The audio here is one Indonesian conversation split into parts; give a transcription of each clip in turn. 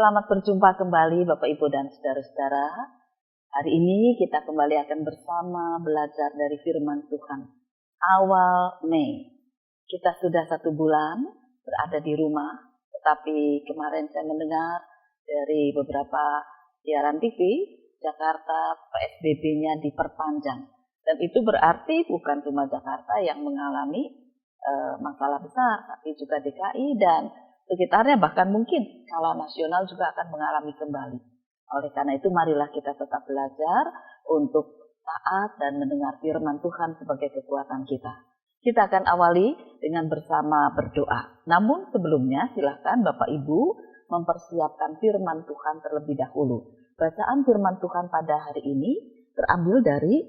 Selamat berjumpa kembali Bapak Ibu dan Saudara-saudara. Hari ini kita kembali akan bersama belajar dari firman Tuhan. Awal Mei. Kita sudah 1 bulan berada di rumah, tetapi kemarin saya mendengar dari beberapa siaran TV, Jakarta PSBB-nya diperpanjang. Dan itu berarti bukan cuma Jakarta yang mengalami masalah besar, tapi juga DKI dan sekitarnya, bahkan mungkin skala nasional juga akan mengalami kembali. Oleh karena itu marilah kita tetap belajar untuk taat dan mendengar firman Tuhan sebagai kekuatan kita. Kita akan awali dengan bersama berdoa. Namun sebelumnya silahkan Bapak Ibu mempersiapkan firman Tuhan terlebih dahulu. Bacaan firman Tuhan pada hari ini terambil dari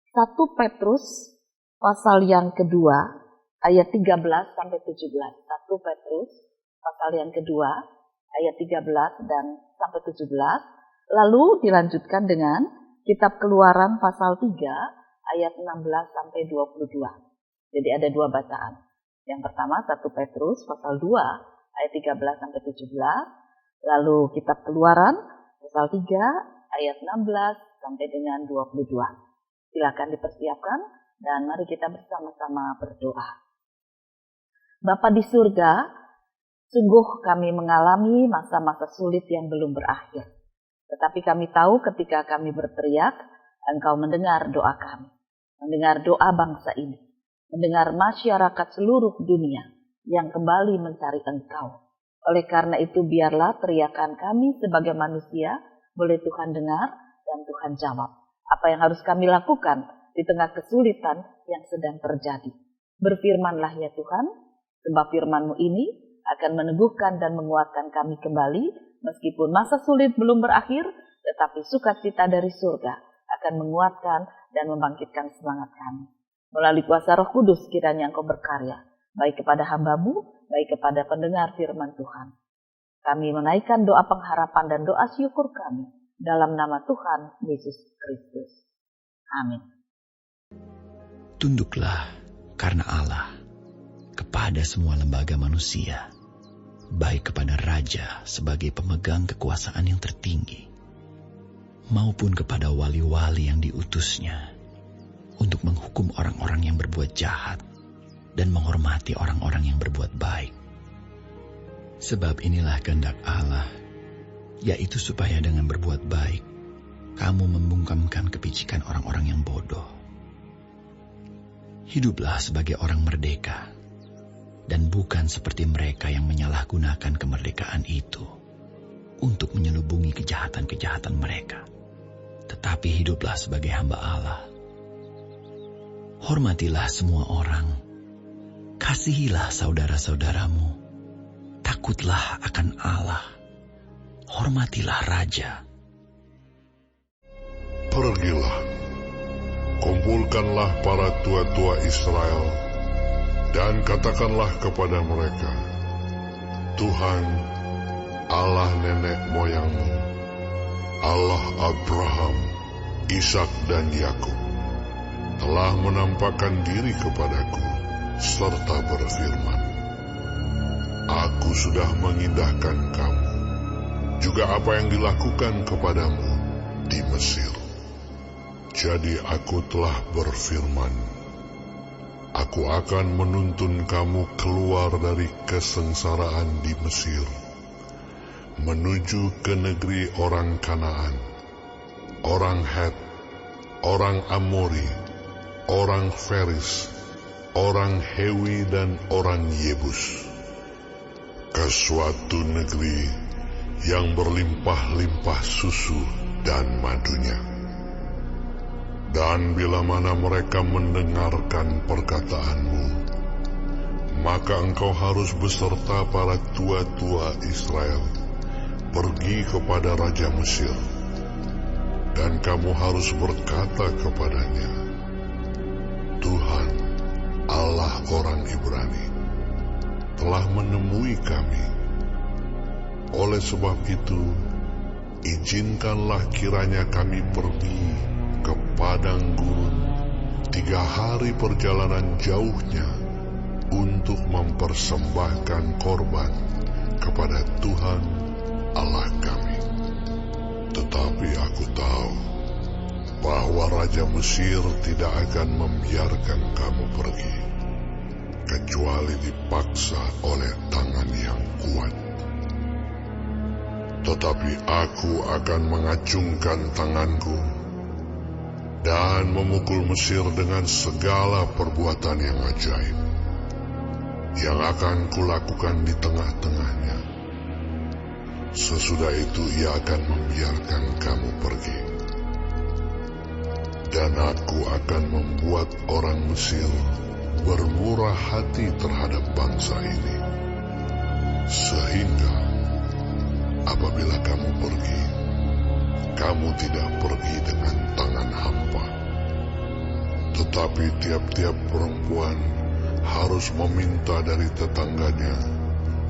1 Petrus pasal yang kedua, ayat 13 sampai 17. 1 Petrus pasal yang kedua, ayat 13 dan sampai 17. Lalu dilanjutkan dengan kitab Keluaran pasal 3, ayat 16 sampai 22. Jadi ada 2 bacaan. Yang pertama 1 Petrus pasal 2, ayat 13 sampai 17. Lalu kitab Keluaran pasal 3, ayat 16 sampai dengan 22. Silakan dipersiapkan dan mari kita bersama-sama berdoa. Bapa di surga, sungguh kami mengalami masa-masa sulit yang belum berakhir. Tetapi kami tahu ketika kami berteriak, Engkau mendengar doa kami. Mendengar doa bangsa ini. Mendengar masyarakat seluruh dunia yang kembali mencari Engkau. Oleh karena itu biarlah teriakan kami sebagai manusia boleh Tuhan dengar dan Tuhan jawab. Apa yang harus kami lakukan di tengah kesulitan yang sedang terjadi. Berfirmanlah ya Tuhan, sebab firman-Mu ini akan meneguhkan dan menguatkan kami kembali, meskipun masa sulit belum berakhir, tetapi sukacita dari surga akan menguatkan dan membangkitkan semangat kami. Melalui kuasa Roh Kudus kiranya Engkau berkarya, baik kepada hamba-Mu, baik kepada pendengar firman Tuhan. Kami menaikkan doa pengharapan dan doa syukur kami dalam nama Tuhan Yesus Kristus. Amin. Tunduklah karena Allah kepada semua lembaga manusia, baik kepada raja sebagai pemegang kekuasaan yang tertinggi, maupun kepada wali-wali yang diutusnya, untuk menghukum orang-orang yang berbuat jahat dan menghormati orang-orang yang berbuat baik. Sebab inilah kehendak Allah, yaitu supaya dengan berbuat baik, kamu membungkamkan kepicikan orang-orang yang bodoh. Hiduplah sebagai orang merdeka, dan bukan seperti mereka yang menyalahgunakan kemerdekaan itu untuk menyelubungi kejahatan-kejahatan mereka. Tetapi hiduplah sebagai hamba Allah. Hormatilah semua orang, kasihilah saudara-saudaramu, takutlah akan Allah, hormatilah raja. Pergilah, kumpulkanlah para tua-tua Israel, dan katakanlah kepada mereka, Tuhan, Allah nenek moyangmu, Allah Abraham, Ishak dan Yakub, telah menampakkan diri kepadaku, serta berfirman, Aku sudah mengindahkan kamu, juga apa yang dilakukan kepadamu di Mesir. Jadi aku telah berfirman, Aku akan menuntun kamu keluar dari kesengsaraan di Mesir, menuju ke negeri orang Kanaan, orang Het, orang Amori, orang Feris, orang Hewi dan orang Yebus, ke suatu negeri yang berlimpah-limpah susu dan madunya. Dan bila mana mereka mendengarkan perkataanmu, maka engkau harus beserta para tua-tua Israel pergi kepada Raja Mesir, dan kamu harus berkata kepadanya, Tuhan, Allah orang Ibrani, telah menemui kami. Oleh sebab itu, izinkanlah kiranya kami pergi ke padang gurun 3 hari perjalanan jauhnya untuk mempersembahkan korban kepada Tuhan Allah kami. Tetapi aku tahu bahwa Raja Mesir tidak akan membiarkan kamu pergi, kecuali dipaksa oleh tangan yang kuat. Tetapi aku akan mengacungkan tanganku dan memukul Mesir dengan segala perbuatan yang ajaib yang akan kulakukan di tengah-tengahnya. Sesudah itu ia akan membiarkan kamu pergi. Dan aku akan membuat orang Mesir bermurah hati terhadap bangsa ini, sehingga apabila kamu pergi, kamu tidak pergi dengan tangan hampa. Tetapi tiap-tiap perempuan harus meminta dari tetangganya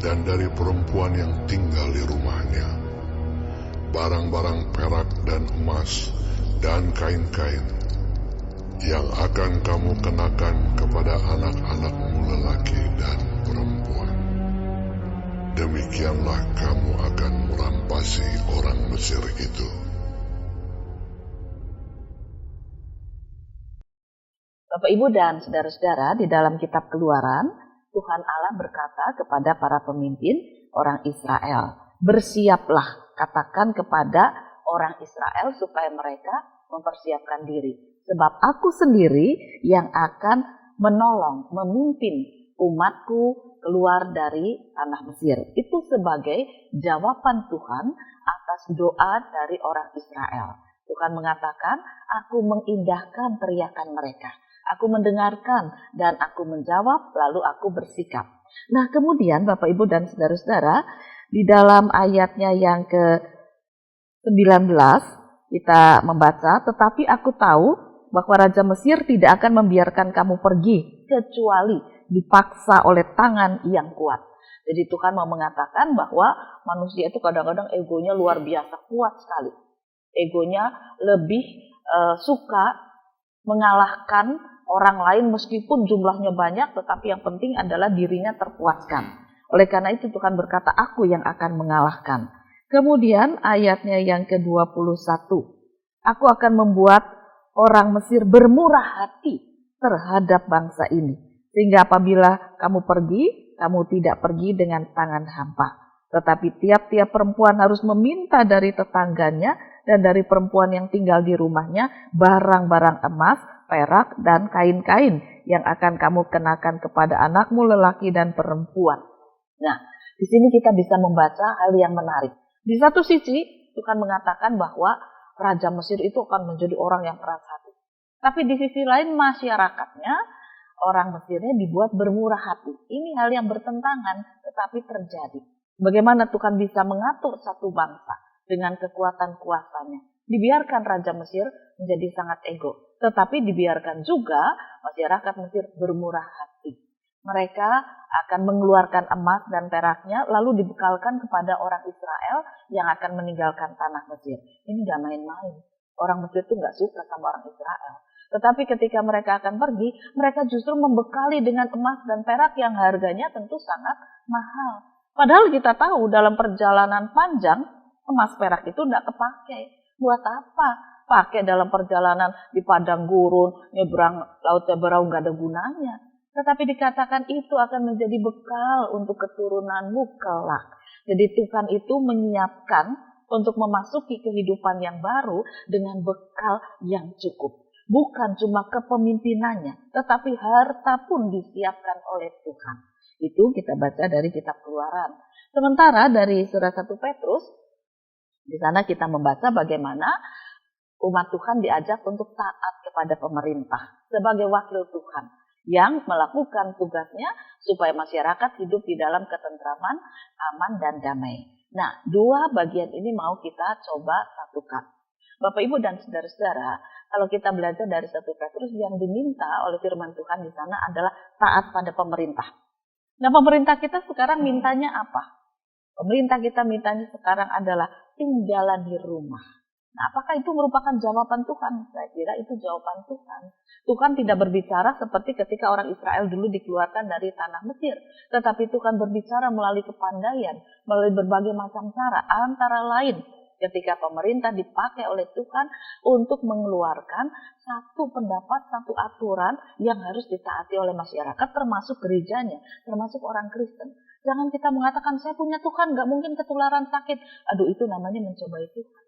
dan dari perempuan yang tinggal di rumahnya barang-barang perak dan emas dan kain-kain yang akan kamu kenakan kepada anak-anakmu lelaki dan perempuan. Demikianlah kamu akan merampasi orang Mesir itu. Bapak, Ibu, dan saudara-saudara, di dalam kitab Keluaran, Tuhan Allah berkata kepada para pemimpin orang Israel, "Bersiaplah, katakan kepada orang Israel supaya mereka mempersiapkan diri. Sebab aku sendiri yang akan menolong, memimpin umatku keluar dari tanah Mesir." Itu sebagai jawaban Tuhan atas doa dari orang Israel. Tuhan mengatakan, "Aku mengindahkan teriakan mereka. Aku mendengarkan dan aku menjawab, lalu aku bersikap." Nah, kemudian Bapak, Ibu, dan saudara-saudara, di dalam ayatnya yang ke-19 kita membaca, "Tetapi aku tahu bahwa Raja Mesir tidak akan membiarkan kamu pergi, kecuali dipaksa oleh tangan yang kuat." Jadi Tuhan mau mengatakan bahwa manusia itu kadang-kadang egonya luar biasa kuat sekali. Egonya lebih suka mengalahkan orang lain meskipun jumlahnya banyak, tetapi yang penting adalah dirinya terpuaskan. Oleh karena itu Tuhan berkata, "Aku yang akan mengalahkan." Kemudian ayatnya yang ke-21, "Aku akan membuat orang Mesir bermurah hati terhadap bangsa ini, sehingga apabila kamu pergi, kamu tidak pergi dengan tangan hampa. Tetapi tiap-tiap perempuan harus meminta dari tetangganya dan dari perempuan yang tinggal di rumahnya barang-barang emas, perak, dan kain-kain yang akan kamu kenakan kepada anakmu lelaki dan perempuan." Nah, di sini kita bisa membaca hal yang menarik. Di satu sisi, Tuhan mengatakan bahwa Raja Mesir itu akan menjadi orang yang keras hati. Tapi di sisi lain, masyarakatnya, orang Mesirnya dibuat bermurah hati. Ini hal yang bertentangan, tetapi terjadi. Bagaimana Tuhan bisa mengatur satu bangsa dengan kekuatan kuasanya? Dibiarkan Raja Mesir menjadi sangat ego, tetapi dibiarkan juga masyarakat Mesir bermurah hati. Mereka akan mengeluarkan emas dan peraknya, lalu dibekalkan kepada orang Israel yang akan meninggalkan tanah Mesir. Ini gak main-main. Orang Mesir itu gak suka sama orang Israel. Tetapi ketika mereka akan pergi, mereka justru membekali dengan emas dan perak yang harganya tentu sangat mahal. Padahal kita tahu dalam perjalanan panjang, emas perak itu tidak kepakai. Buat apa? Pakai dalam perjalanan di padang gurun, nyebrang laut Teberau, nggak ada gunanya. Tetapi dikatakan itu akan menjadi bekal untuk keturunanmu kelak. Jadi Tuhan itu menyiapkan untuk memasuki kehidupan yang baru dengan bekal yang cukup. Bukan cuma kepemimpinannya, tetapi harta pun disiapkan oleh Tuhan. Itu kita baca dari kitab Keluaran. Sementara dari surat 1 Petrus, di sana kita membaca bagaimana umat Tuhan diajak untuk taat kepada pemerintah sebagai wakil Tuhan yang melakukan tugasnya supaya masyarakat hidup di dalam ketentraman, aman, dan damai. Nah, dua bagian ini mau kita coba satukan. Bapak, Ibu, dan saudara-saudara, kalau kita belajar dari 1 Petrus, yang diminta oleh firman Tuhan di sana adalah taat pada pemerintah. Nah, pemerintah kita sekarang mintanya apa? Pemerintah kita mintanya sekarang adalah tinggalan di rumah. Nah, apakah itu merupakan jawaban Tuhan? Saya kira itu jawaban Tuhan. Tuhan tidak berbicara seperti ketika orang Israel dulu dikeluarkan dari tanah Mesir. Tetapi Tuhan berbicara melalui kepandaian, melalui berbagai macam cara. Antara lain ketika pemerintah dipakai oleh Tuhan untuk mengeluarkan satu pendapat, satu aturan yang harus ditaati oleh masyarakat, termasuk gerejanya, termasuk orang Kristen. Jangan kita mengatakan, saya punya Tuhan, gak mungkin ketularan sakit. Aduh, itu namanya mencobai Tuhan.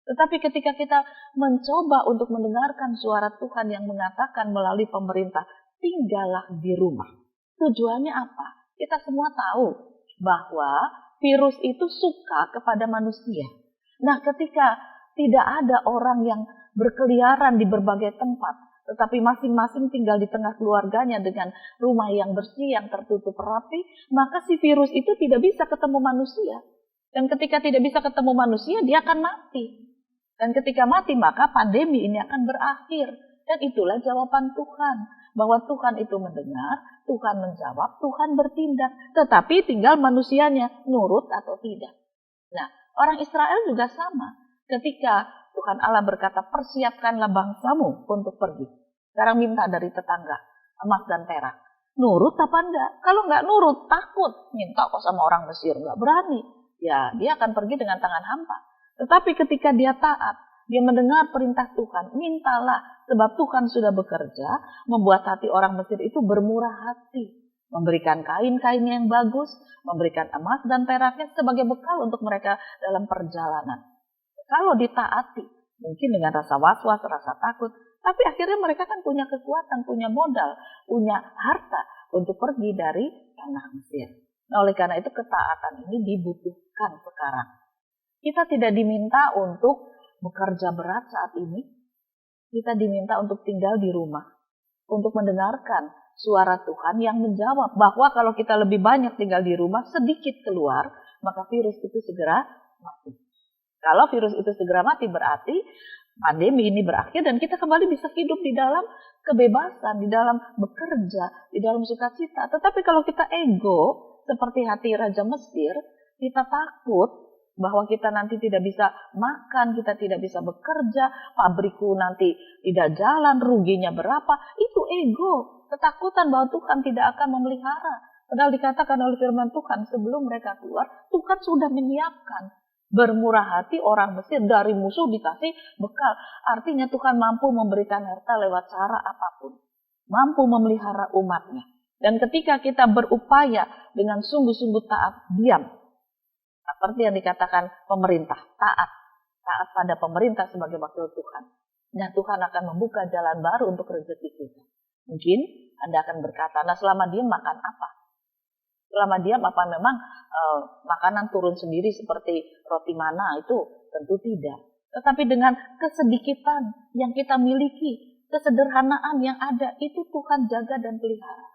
Tetapi ketika kita mencoba untuk mendengarkan suara Tuhan yang mengatakan melalui pemerintah, tinggallah di rumah. Tujuannya apa? Kita semua tahu bahwa virus itu suka kepada manusia. Nah, ketika tidak ada orang yang berkeliaran di berbagai tempat, tetapi masing-masing tinggal di tengah keluarganya dengan rumah yang bersih, yang tertutup rapi, maka si virus itu tidak bisa ketemu manusia. Dan ketika tidak bisa ketemu manusia, dia akan mati. Dan ketika mati, maka pandemi ini akan berakhir. Dan itulah jawaban Tuhan. Bahwa Tuhan itu mendengar, Tuhan menjawab, Tuhan bertindak. Tetapi tinggal manusianya nurut atau tidak. Nah, orang Israel juga sama. Ketika Tuhan Allah berkata, persiapkanlah bangsamu untuk pergi. Sekarang minta dari tetangga, emas dan perak. Nurut apa enggak? Kalau enggak nurut, takut. Minta kok sama orang Mesir, enggak berani. Ya, dia akan pergi dengan tangan hampa. Tetapi ketika dia taat, dia mendengar perintah Tuhan, mintalah. Sebab Tuhan sudah bekerja, membuat hati orang Mesir itu bermurah hati. Memberikan kain-kain yang bagus, memberikan emas dan peraknya sebagai bekal untuk mereka dalam perjalanan. Kalau ditaati, mungkin dengan rasa was-was, rasa takut, tapi akhirnya mereka kan punya kekuatan, punya modal, punya harta untuk pergi dari tanah Mesir. Nah, oleh karena itu ketaatan ini dibutuhkan sekarang. Kita tidak diminta untuk bekerja berat saat ini. Kita diminta untuk tinggal di rumah. Untuk mendengarkan suara Tuhan yang menjawab bahwa kalau kita lebih banyak tinggal di rumah, sedikit keluar, maka virus itu segera mati. Kalau virus itu segera mati berarti pandemi ini berakhir dan kita kembali bisa hidup di dalam kebebasan, di dalam bekerja, di dalam sukacita. Tetapi kalau kita ego, seperti hati Raja Mesir, kita takut bahwa kita nanti tidak bisa makan, kita tidak bisa bekerja, pabrikku nanti tidak jalan, ruginya berapa, itu ego, ketakutan bahwa Tuhan tidak akan memelihara. Padahal dikatakan oleh firman Tuhan, sebelum mereka keluar, Tuhan sudah menyiapkan. Bermurah hati orang Mesir dari musuh dikasih bekal. Artinya Tuhan mampu memberikan harta lewat cara apapun. Mampu memelihara umatnya. Dan ketika kita berupaya dengan sungguh-sungguh taat, diam. Seperti yang dikatakan pemerintah, taat pada pemerintah sebagai wakil Tuhan. Nah, Tuhan akan membuka jalan baru untuk rezeki kita. Mungkin Anda akan berkata, nah selama diam makan apa? Selama diam apa memang makanan turun sendiri seperti roti mana? Itu tentu tidak. Tetapi dengan kesedikitan yang kita miliki, kesederhanaan yang ada, itu Tuhan jaga dan pelihara.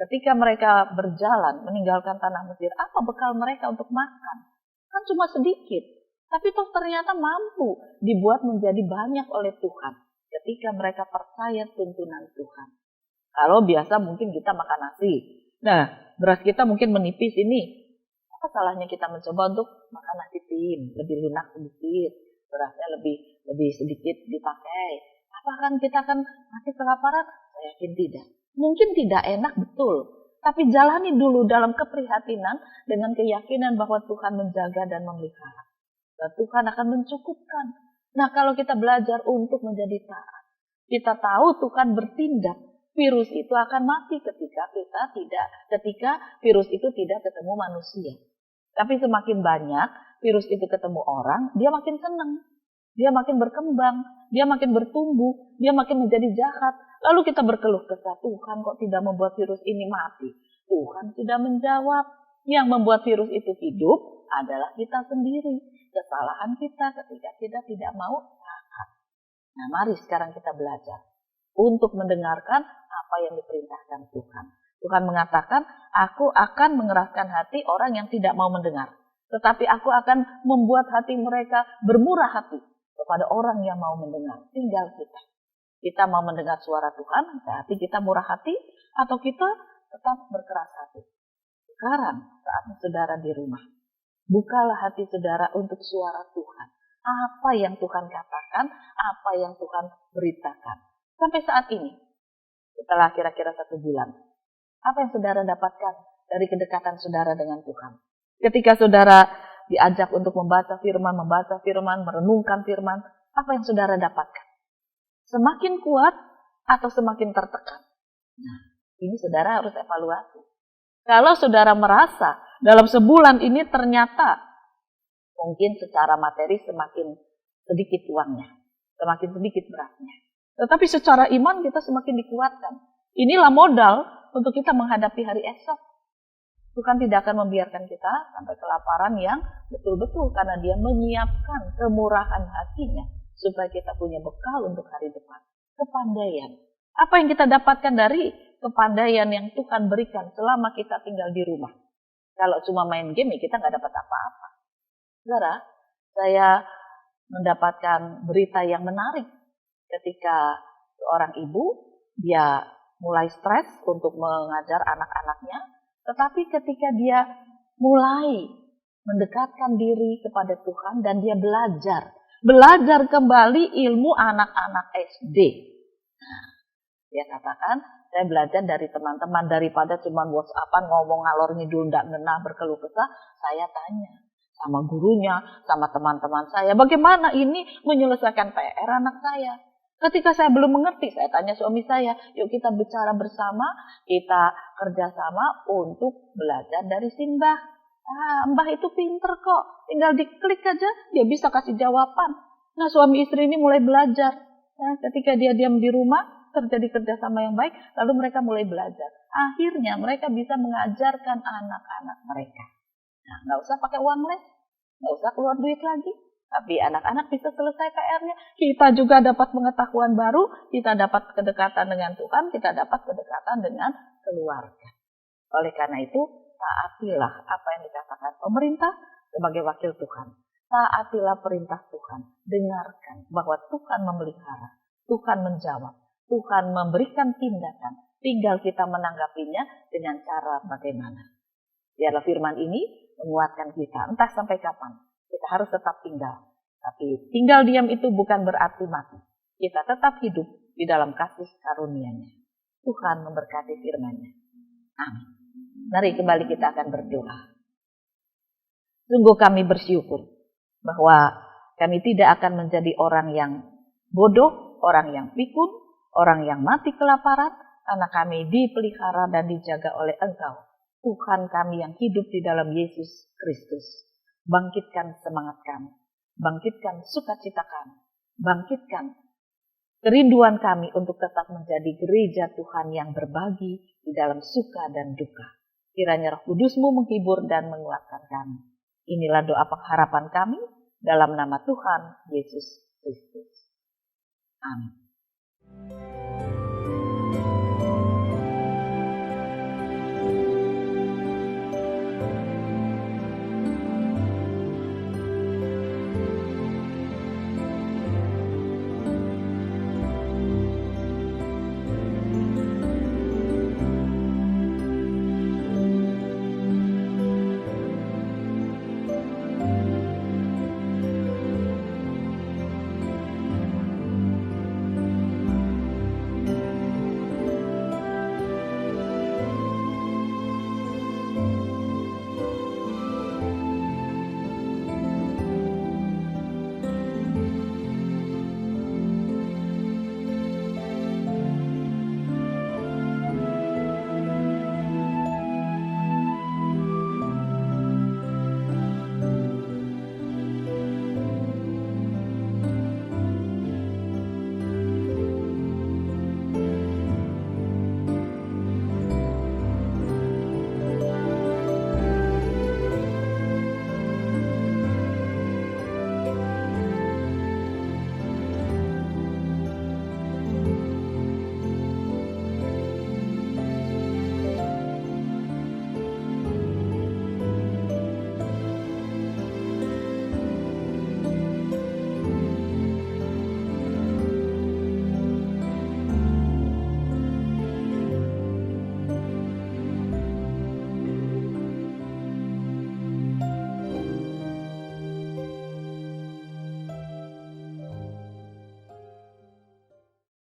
Ketika mereka berjalan meninggalkan tanah Mesir, apa bekal mereka untuk makan? Kan cuma sedikit. Tapi toh ternyata mampu dibuat menjadi banyak oleh Tuhan. Ketika mereka percaya tuntunan Tuhan. Kalau biasa mungkin kita makan nasi. Nah, beras kita mungkin menipis ini. Apa salahnya kita mencoba untuk makan nasi tim, lebih lunak sedikit, berasnya lebih sedikit dipakai. Apakah kita akan mati kelaparan? Saya yakin tidak. Mungkin tidak enak betul, tapi jalani dulu dalam keprihatinan dengan keyakinan bahwa Tuhan menjaga dan memelihara. Dan Tuhan akan mencukupkan. Nah, kalau kita belajar untuk menjadi taat, kita tahu Tuhan bertindak. Virus itu akan mati ketika virus itu tidak ketemu manusia. Tapi semakin banyak virus itu ketemu orang, dia makin senang. Dia makin berkembang, dia makin bertumbuh, dia makin menjadi jahat. Lalu kita berkeluh kesah, Tuhan kok tidak membuat virus ini mati? Tuhan sudah menjawab, yang membuat virus itu hidup adalah kita sendiri. Kesalahan kita ketika kita tidak mau taat. Nah, mari sekarang kita belajar untuk mendengarkan apa yang diperintahkan Tuhan. Tuhan mengatakan, aku akan mengeraskan hati orang yang tidak mau mendengar. Tetapi aku akan membuat hati mereka bermurah hati kepada orang yang mau mendengar. Tinggal kita. Kita mau mendengar suara Tuhan, berarti kita murah hati, atau kita tetap berkeras hati. Sekarang, saatnya saudara di rumah. Bukalah hati saudara untuk suara Tuhan. Apa yang Tuhan katakan, apa yang Tuhan beritakan. Sampai saat ini, setelah kira-kira 1 bulan, apa yang saudara dapatkan dari kedekatan saudara dengan Tuhan? Ketika saudara diajak untuk membaca firman, merenungkan firman, apa yang saudara dapatkan? Semakin kuat atau semakin tertekan? Nah, ini saudara harus evaluasi. Kalau saudara merasa dalam sebulan ini ternyata mungkin secara materi semakin sedikit uangnya, semakin sedikit berasnya. Tetapi secara iman kita semakin dikuatkan. Inilah modal untuk kita menghadapi hari esok. Tuhan tidak akan membiarkan kita sampai kelaparan yang betul-betul karena Dia menyiapkan kemurahan hatinya supaya kita punya bekal untuk hari depan. Kepandaian. Apa yang kita dapatkan dari kepandaian yang Tuhan berikan selama kita tinggal di rumah? Kalau cuma main game, kita nggak dapat apa-apa. Saudara, saya mendapatkan berita yang menarik ketika seorang ibu, dia mulai stres untuk mengajar anak-anaknya, tetapi ketika dia mulai mendekatkan diri kepada Tuhan dan dia belajar kembali ilmu anak-anak SD. Nah, dia katakan, saya belajar dari teman-teman daripada cuma WhatsApp-an ngomong ngalor ngidul ndak ngena berkeluh kesah, saya tanya sama gurunya, sama teman-teman saya, bagaimana ini menyelesaikan PR anak saya. Ketika saya belum mengerti, saya tanya suami saya, yuk kita bicara bersama, kita kerjasama untuk belajar dari si Mbah. Mbah itu pinter kok, tinggal diklik aja, dia bisa kasih jawaban. Nah, suami istri ini mulai belajar. Nah, ketika dia diam di rumah, terjadi kerjasama yang baik, lalu mereka mulai belajar. Akhirnya mereka bisa mengajarkan anak-anak mereka. Nah, nggak usah pakai uang les, nggak usah keluar duit lagi. Tapi anak-anak bisa selesai PR-nya. Kita juga dapat pengetahuan baru, kita dapat kedekatan dengan Tuhan, kita dapat kedekatan dengan keluarga. Oleh karena itu, taatilah apa yang dikatakan pemerintah sebagai wakil Tuhan. Taatilah perintah Tuhan. Dengarkan bahwa Tuhan memelihara, Tuhan menjawab, Tuhan memberikan tindakan. Tinggal kita menanggapinya dengan cara bagaimana. Biarlah firman ini menguatkan kita, entah sampai kapan. Kita harus tetap tinggal. Tapi tinggal diam itu bukan berarti mati. Kita tetap hidup di dalam kasih karunia-Nya. Tuhan memberkati firman-Nya. Amin. Mari kembali kita akan berdoa. Sungguh kami bersyukur bahwa kami tidak akan menjadi orang yang bodoh, orang yang pikun, orang yang mati kelaparan, karena kami dipelihara dan dijaga oleh Engkau. Tuhan kami yang hidup di dalam Yesus Kristus. Bangkitkan semangat kami, bangkitkan sukacita kami, bangkitkan kerinduan kami untuk tetap menjadi gereja Tuhan yang berbagi di dalam suka dan duka. Kiranya Roh Kudus-Mu menghibur dan menguatkan kami. Inilah doa pengharapan kami dalam nama Tuhan Yesus Kristus. Amin.